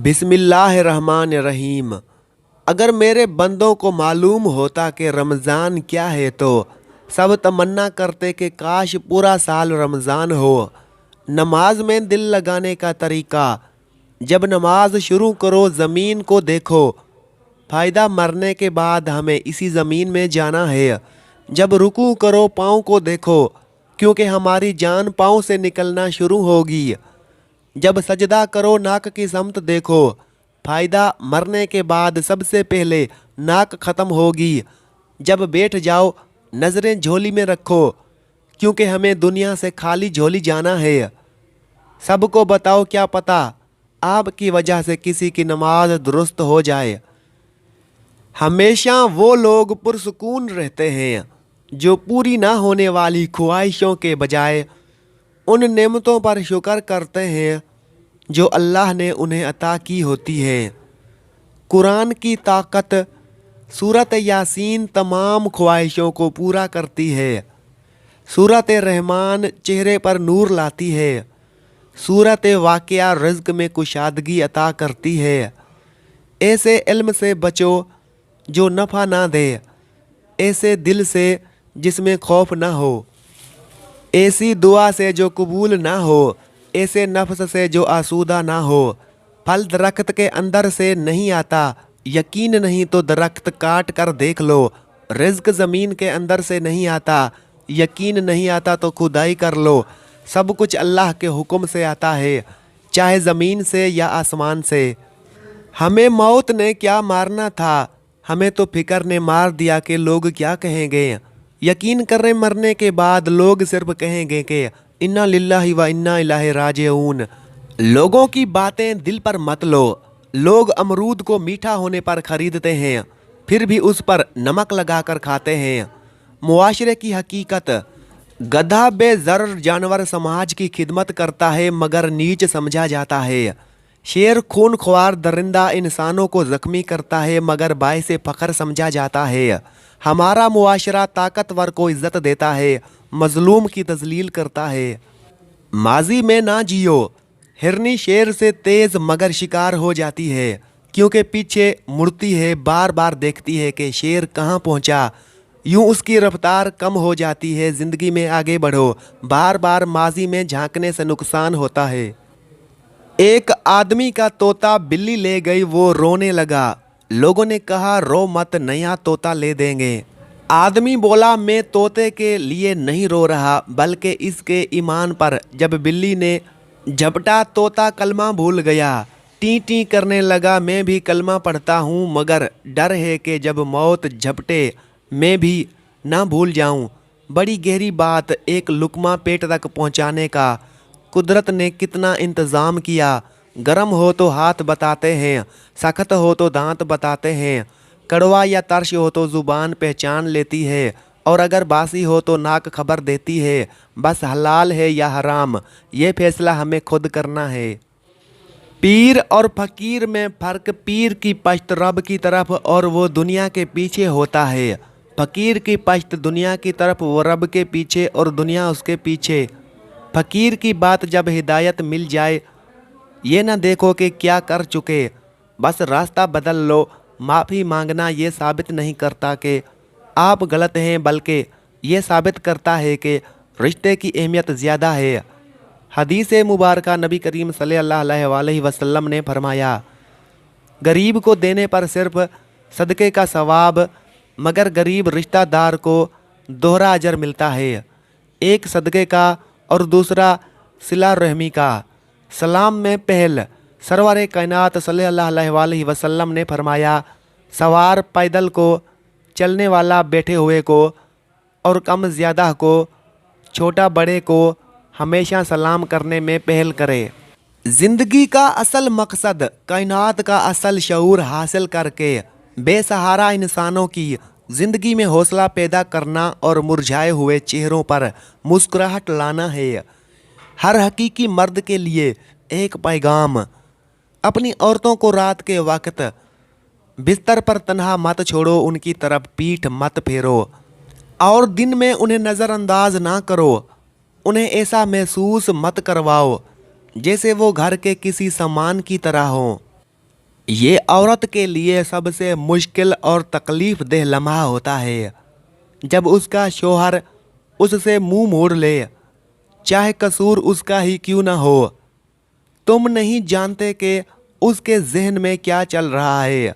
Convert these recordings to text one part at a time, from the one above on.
बिस्मिल्लाहिर्रहमानिर्रहीम। अगर मेरे बंदों को मालूम होता कि रमज़ान क्या है तो सब तमन्ना करते कि काश पूरा साल रमज़ान हो। नमाज में दिल लगाने का तरीका: जब नमाज शुरू करो ज़मीन को देखो, फ़ायदा मरने के बाद हमें इसी ज़मीन में जाना है। जब रुकू करो पाँव को देखो, क्योंकि हमारी जान पाँव से निकलना शुरू होगी। जब सजदा करो नाक की समत देखो, फ़ायदा मरने के बाद सबसे पहले नाक ख़त्म होगी। जब बैठ जाओ नज़रें झोली में रखो, क्योंकि हमें दुनिया से खाली झोली जाना है। सबको बताओ, क्या पता आपकी वजह से किसी की नमाज दुरुस्त हो जाए। हमेशा वो लोग पुरसुकून रहते हैं जो पूरी ना होने वाली ख्वाहिशों के बजाय उन नेमतों पर शुक्र करते हैं जो अल्लाह ने उन्हें अता की होती है। कुरान की ताकत सूरत यासीन तमाम ख्वाहिशों को पूरा करती है। सूरत रहमान चेहरे पर नूर लाती है। सूरत वाक़िया रिज़्क़ में कुशादगी अता करती है। ऐसे इल्म से बचो जो नफ़ा ना दे, ऐसे दिल से जिसमें खौफ ना हो, ऐसी दुआ से जो कबूल ना हो, ऐसे नफ्स से जो आसूदा ना हो। फल दरख्त के अंदर से नहीं आता, यकीन नहीं तो दरख्त काट कर देख लो। रिज़्क़ ज़मीन के अंदर से नहीं आता, यकीन नहीं आता तो खुदाई कर लो। सब कुछ अल्लाह के हुक्म से आता है, चाहे ज़मीन से या आसमान से। हमें मौत ने क्या मारना था, हमें तो फ़िक्र ने मार दिया कि लोग क्या कहेंगे। यकीन करें मरने के बाद लोग सिर्फ कहेंगे कि इन्ना लिल्लाहि व इन्ना इलैहि राजिऊन। लोगों की बातें दिल पर मत लो। लोग अमरूद को मीठा होने पर खरीदते हैं, फिर भी उस पर नमक लगाकर खाते हैं। मुआशरे की हकीकत: गधा बेज़र्र जानवर समाज की खिदमत करता है मगर नीच समझा जाता है। शेर खूनख्वार दरिंदा इंसानों को ज़ख्मी करता है मगर बाइसे फ़ख्र समझा जाता है। हमारा मुआशरा ताकतवर को इज़्ज़त देता है, मज़लूम की तज़लील करता है। माजी में ना जियो। हिरनी शेर से तेज़ मगर शिकार हो जाती है, क्योंकि पीछे मुड़ती है, बार बार देखती है कि शेर कहाँ पहुँचा। यूँ उसकी रफ्तार कम हो जाती है। ज़िंदगी में आगे बढ़ो, बार बार माजी में झांकने से नुकसान होता है। एक आदमी का तोता बिल्ली ले गई, वो रोने लगा। लोगों ने कहा रो मत, नया तोता ले देंगे। आदमी बोला मैं तोते के लिए नहीं रो रहा बल्कि इसके ईमान पर। जब बिल्ली ने झपटा तोता कलमा भूल गया, टी टी करने लगा। मैं भी कलमा पढ़ता हूँ मगर डर है कि जब मौत झपटे मैं भी ना भूल जाऊँ। बड़ी गहरी बात, एक लुकमा पेट तक पहुँचाने का कुदरत ने कितना इंतज़ाम किया। गरम हो तो हाथ बताते हैं, सख्त हो तो दांत बताते हैं, कड़वा या तर्श हो तो ज़ुबान पहचान लेती है, और अगर बासी हो तो नाक खबर देती है। बस हलाल है या हराम, ये फैसला हमें खुद करना है। पीर और फ़कीर में फ़र्क: पीर की पश्त रब की तरफ और वो दुनिया के पीछे होता है। फ़कीर की पश्त दुनिया की तरफ, वो रब के पीछे और दुनिया उसके पीछे। फ़कीर की बात: जब हिदायत मिल जाए ये ना देखो कि क्या कर चुके, बस रास्ता बदल लो। माफ़ी मांगना ये साबित नहीं करता कि आप गलत हैं, बल्कि ये साबित करता है कि रिश्ते की अहमियत ज़्यादा है। हदीस मुबारक: नबी करीम सल्लल्लाहु अलैहि वसल्लम ने फरमाया, गरीब को देने पर सिर्फ सदक़े का सवाब, मगर गरीब रिश्तेदार को दोहरा अजर मिलता है, एक सदक़े का और दूसरा सिला रहमी का। सलाम में पहल: सरवर कायनात सल्लल्लाहु अलैहि वसल्लम ने फरमाया, सवार पैदल को, चलने वाला बैठे हुए को, और कम ज़्यादा को, छोटा बड़े को हमेशा सलाम करने में पहल करे। ज़िंदगी का असल मकसद कायनात का असल शऊर हासिल करके बेसहारा इंसानों की ज़िंदगी में हौसला पैदा करना और मुरझाए हुए चेहरों पर मुस्कुराहट लाना है। हर हकीकी मर्द के लिए एक पैगाम: अपनी औरतों को रात के वक्त बिस्तर पर तन्हा मत छोड़ो, उनकी तरफ पीठ मत फेरो, और दिन में उन्हें नज़रअंदाज ना करो। उन्हें ऐसा महसूस मत करवाओ जैसे वो घर के किसी सामान की तरह हो। ये औरत के लिए सबसे मुश्किल और तकलीफ देह लम्हा होता है जब उसका शौहर उससे मुंह मोड़ ले, चाहे कसूर उसका ही क्यों ना हो। तुम नहीं जानते कि उसके जहन में क्या चल रहा है।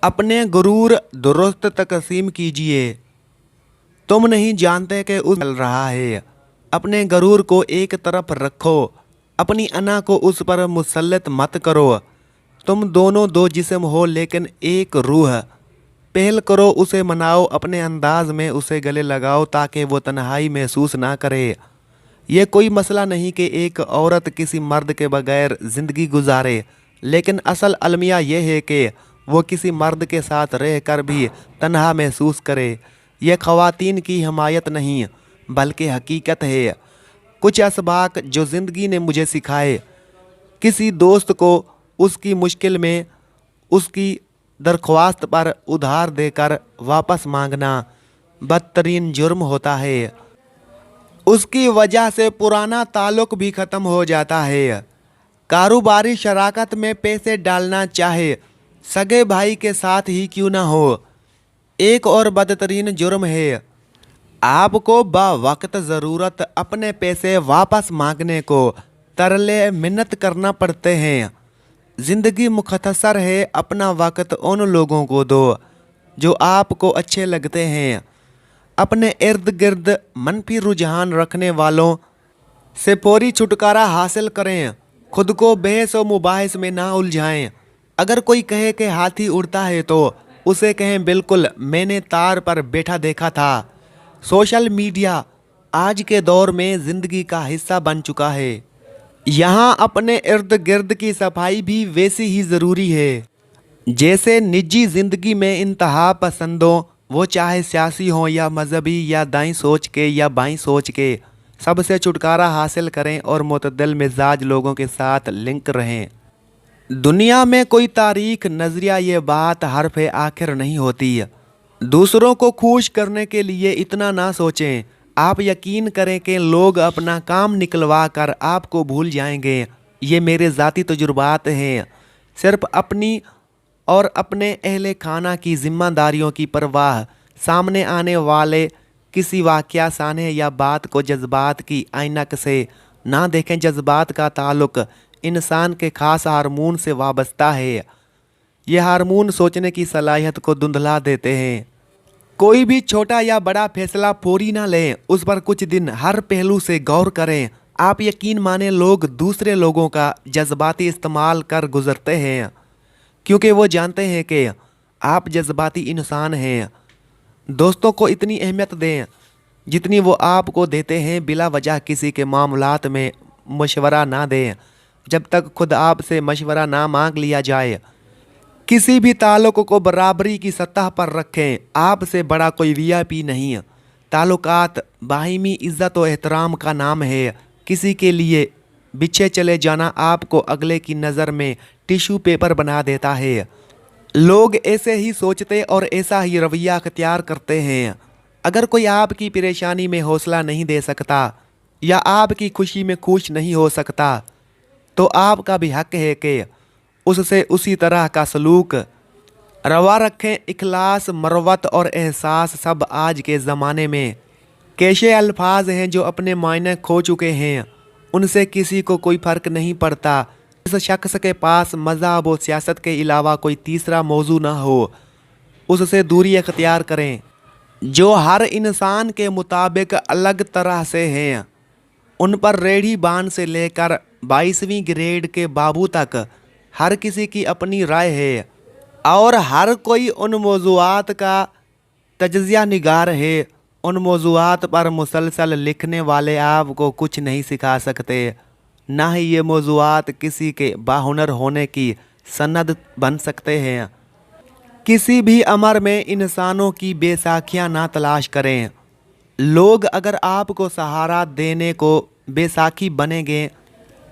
अपने गुरूर दुरुस्त तकसीम कीजिए। तुम नहीं जानते कि उस चल रहा है। अपने गरूर को एक तरफ रखो, अपनी अना को उस पर मुसल्लत मत करो। तुम दोनों दो जिस्म हो लेकिन एक रूह। पहल करो, उसे मनाओ, अपने अंदाज में उसे गले लगाओ ताकि वो तन्हाई महसूस ना करे। ये कोई मसला नहीं कि एक औरत किसी मर्द के बगैर ज़िंदगी गुजारे, लेकिन असल अलमिया यह है कि वो किसी मर्द के साथ रह कर भी तन्हा महसूस करे। यह ख़वातीन की हिमायत नहीं बल्कि हकीकत है। कुछ असबाक जो ज़िंदगी ने मुझे सिखाए। किसी दोस्त को उसकी मुश्किल में उसकी दरख्वास्त पर उधार देकर वापस मांगना बदतरीन जुर्म होता है। उसकी वजह से पुराना ताल्लुक भी ख़त्म हो जाता है। कारोबारी शराकत में पैसे डालना चाहे सगे भाई के साथ ही क्यों ना हो, एक और बदतरीन जुर्म है। आपको बावक्त ज़रूरत अपने पैसे वापस मांगने को तरले मिन्नत करना पड़ते हैं। ज़िंदगी मुख्तसर है, अपना वक्त उन लोगों को दो जो आपको अच्छे लगते हैं। अपने इर्द गिर्द मनफी रुझान रखने वालों से फौरी छुटकारा हासिल करें। खुद को बहस और मुबाहिस में ना उलझाएं। अगर कोई कहे कि हाथी उड़ता है तो उसे कहें बिल्कुल, मैंने तार पर बैठा देखा था। सोशल मीडिया आज के दौर में ज़िंदगी का हिस्सा बन चुका है। यहाँ अपने इर्द गिर्द की सफाई भी वैसी ही ज़रूरी है जैसे निजी ज़िंदगी में इंतहा पसंदों, वो चाहे सियासी हों या मजहबी या दाईं सोच के या बाईं सोच के, सबसे छुटकारा हासिल करें और मुतदल मिजाज लोगों के साथ लिंक रहें। दुनिया में कोई तारीख नज़रिया ये बात हरफ आखिर नहीं होती। दूसरों को खुश करने के लिए इतना ना सोचें। आप यकीन करें कि लोग अपना काम निकलवा कर आपको भूल जाएंगे। ये मेरे ज़ाती तजुर्बात हैं। सिर्फ अपनी और अपने अहले खाना की ज़िम्मेदारियों की परवाह, सामने आने वाले किसी वाक़या साने या बात को जज्बात की ऐनक से ना देखें। जज्बात का ताल्लुक़ इंसान के ख़ास हार्मोन से वाबस्ता है। ये हार्मोन सोचने की सलाहियत को धुंधला देते हैं। कोई भी छोटा या बड़ा फैसला फौरी ना लें, उस पर कुछ दिन हर पहलू से गौर करें। आप यकीन माने, लोग दूसरे लोगों का जज्बाती इस्तेमाल कर गुजरते हैं क्योंकि वो जानते हैं कि आप जज्बाती इंसान हैं। दोस्तों को इतनी अहमियत दें जितनी वो आपको देते हैं। बिला वजह किसी के मामलात में मशवरा ना दें जब तक खुद आपसे मशवरा ना मांग लिया जाए। किसी भी ताल्लुक़ को बराबरी की सतह पर रखें। आपसे बड़ा कोई वीआईपी नहीं। ताल्लुकात बाहिमी इज़्ज़त और एहतराम का नाम है। किसी के लिए पीछे चले जाना आपको अगले की नज़र में टिश्यू पेपर बना देता है। लोग ऐसे ही सोचते और ऐसा ही रवैया अख्तियार करते हैं। अगर कोई आपकी परेशानी में हौसला नहीं दे सकता या आपकी खुशी में खुश नहीं हो सकता तो आपका भी हक है कि उससे उसी तरह का सलूक रवा रखें। इखलास, मरवत और एहसास सब आज के ज़माने में कैसे अल्फाज हैं जो अपने मायने खो चुके हैं। उनसे किसी को कोई फ़र्क नहीं पड़ता। इस शख्स के पास मज़हब और सियासत के अलावा कोई तीसरा मौजू ना हो, उससे दूरी अख्तियार करें। जो हर इंसान के मुताबिक अलग तरह से हैं, उन पर रेढ़ी बांध से लेकर 22वीं ग्रेड के बाबू तक हर किसी की अपनी राय है और हर कोई उन मौज़ूआत का तज्ज़िया निगार है। उन मौज़ूआत पर मुसलसल लिखने वाले आपको कुछ नहीं सिखा सकते, ना ही ये मौज़ूआत किसी के बाहुनर होने की सनद बन सकते हैं। किसी भी अमर में इंसानों की बेसाखियाँ ना तलाश करें। लोग अगर आपको सहारा देने को बेसाखी बनेंगे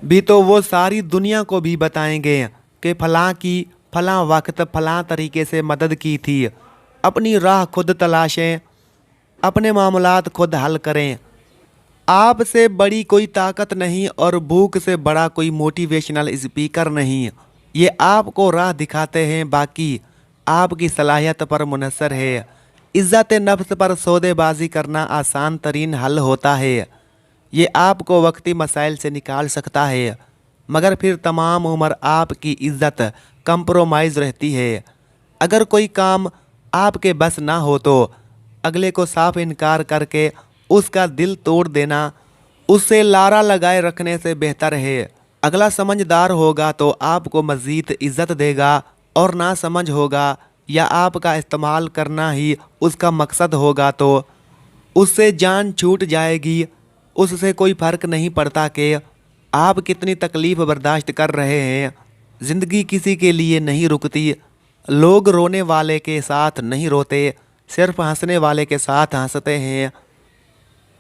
भी तो वो सारी दुनिया को भी बताएंगे कि फ़लाँ की फ़लाँ वक्त फ़लाँ तरीके से मदद की थी। अपनी राह खुद तलाशें, अपने मामलात खुद हल करें। आपसे बड़ी कोई ताकत नहीं और भूख से बड़ा कोई मोटिवेशनल स्पीकर नहीं। ये आपको राह दिखाते हैं, बाकी आपकी सलाहियत पर मुनहसर है। इज़्ज़त नफ्स पर सौदेबाजी करना आसान तरीन हल होता है। ये आपको वक्ती मसाइल से निकाल सकता है, मगर फिर तमाम उम्र आपकी इज़्ज़त कंप्रोमाइज़ रहती है। अगर कोई काम आपके बस ना हो तो अगले को साफ इनकार करके उसका दिल तोड़ देना उससे लारा लगाए रखने से बेहतर है। अगला समझदार होगा तो आपको मज़ीद इज़्ज़त देगा, और ना समझ होगा या आपका इस्तेमाल करना ही उसका मकसद होगा तो उससे जान छूट जाएगी। उससे कोई फ़र्क नहीं पड़ता कि आप कितनी तकलीफ़ बर्दाश्त कर रहे हैं। ज़िंदगी किसी के लिए नहीं रुकती। लोग रोने वाले के साथ नहीं रोते, सिर्फ हंसने वाले के साथ हंसते हैं।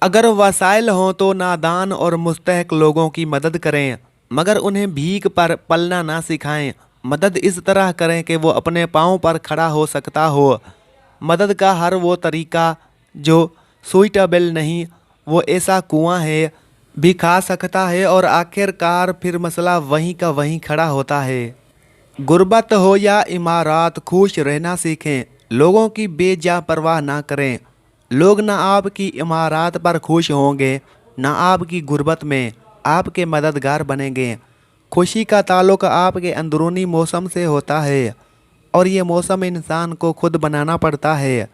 अगर वसाइल हों तो नादान और मुस्तहक लोगों की मदद करें, मगर उन्हें भीख पर पलना ना सिखाएं। मदद इस तरह करें कि वो अपने पाँव पर खड़ा हो सकता हो। मदद का हर वो तरीका जो सुइटेबल नहीं, वो ऐसा कुआं है भी खा सकता है, और आखिरकार फिर मसला वहीं का वहीं खड़ा होता है। गुर्बत हो या इमारात, खुश रहना सीखें। लोगों की बेजा परवाह ना करें। लोग ना आपकी इमारात पर खुश होंगे, ना आपकी गुर्बत में आपके मददगार बनेंगे। खुशी का ताल्लुक आपके अंदरूनी मौसम से होता है, और ये मौसम इंसान को खुद बनाना पड़ता है।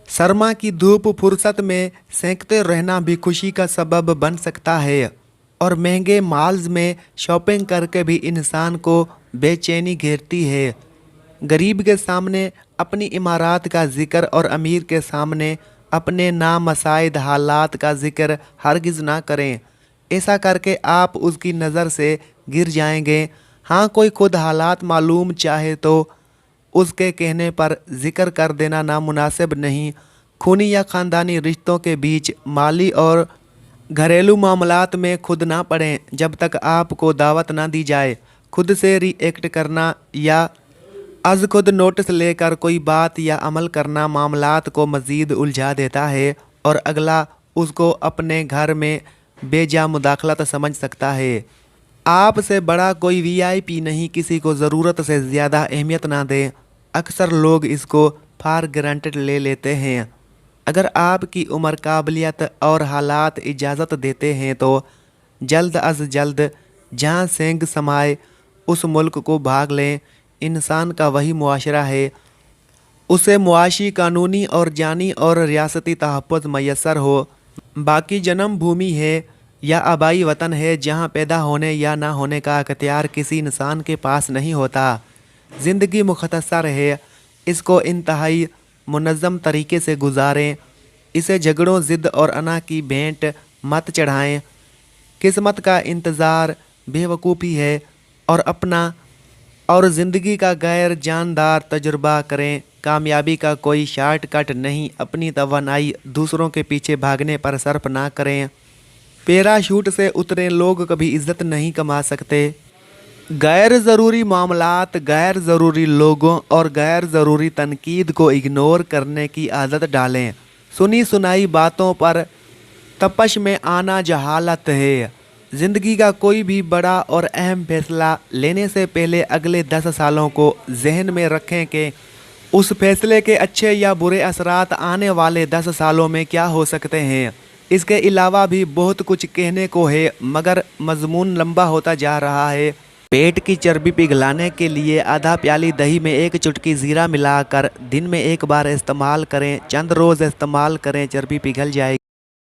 सरमा की धूप फुर्सत में सेंकते रहना भी खुशी का सबब बन सकता है, और महंगे मॉल्स में शॉपिंग करके भी इंसान को बेचैनी घेरती है। गरीब के सामने अपनी इमारत का जिक्र और अमीर के सामने अपने नामसाइद हालात का जिक्र हरगिज़ ना करें। ऐसा करके आप उसकी नज़र से गिर जाएंगे। हाँ, कोई खुद हालात मालूम चाहे तो उसके कहने पर जिक्र कर देना नामुनासिब नहीं। खूनी या ख़ानदानी रिश्तों के बीच माली और घरेलू मामलात में खुद ना पड़ें जब तक आपको दावत ना दी जाए। खुद से रिएक्ट करना या अज खुद नोटिस लेकर कोई बात या अमल करना मामलात को मज़ीद उलझा देता है, और अगला उसको अपने घर में बेजा मुदाखलत समझ सकता है। आपसे बड़ा कोई वीआईपी नहीं, किसी को ज़रूरत से ज़्यादा अहमियत ना दें। अक्सर लोग इसको फॉर ग्रांटेड ले लेते हैं। अगर आपकी उम्र, काबिलियत और हालात इजाज़त देते हैं तो जल्द अज जल्द जहाँ सेंग समाए उस मुल्क को भाग लें। इंसान का वही मुआशरा है, उसे मुआशी, कानूनी और जानी और रियासती तहफ़्फ़ुज़ मैसर हो। बाकी जन्म भूमि है या आबाई वतन है जहाँ पैदा होने या ना होने का अख्तियार किसी इंसान के पास नहीं होता। ज़िंदगी मुख्तसर है, इसको इंतहाई मुनज़्ज़म तरीके से गुजारें। इसे झगड़ों, ज़िद और अना की भेंट मत चढ़ाएं। किस्मत का इंतज़ार बेवकूफ़ी है, और ज़िंदगी का गैर जानदार तजुर्बा करें। कामयाबी का कोई शॉर्टकट नहीं। अपनी तवानाई दूसरों के पीछे भागने पर सर्फ ना करें। पैराशूट से उतरे लोग कभी इज़्ज़त नहीं कमा सकते। गैर ज़रूरी मामलात, गैर ज़रूरी लोगों और गैर ज़रूरी तनकीद को इग्नोर करने की आदत डालें। सुनी सुनाई बातों पर तपश में आना जहालत है। ज़िंदगी का कोई भी बड़ा और अहम फैसला लेने से पहले अगले 10 सालों को जहन में रखें कि उस फैसले के अच्छे या बुरे असरात आने वाले 10 सालों में क्या हो सकते हैं। इसके अलावा भी बहुत कुछ कहने को है, मगर मजमून लंबा होता जा रहा है। पेट की चर्बी पिघलाने के लिए आधा प्याली दही में 1 चुटकी ज़ीरा मिलाकर दिन में 1 बार इस्तेमाल करें। चंद रोज़ इस्तेमाल करें, चर्बी पिघल जाएगी।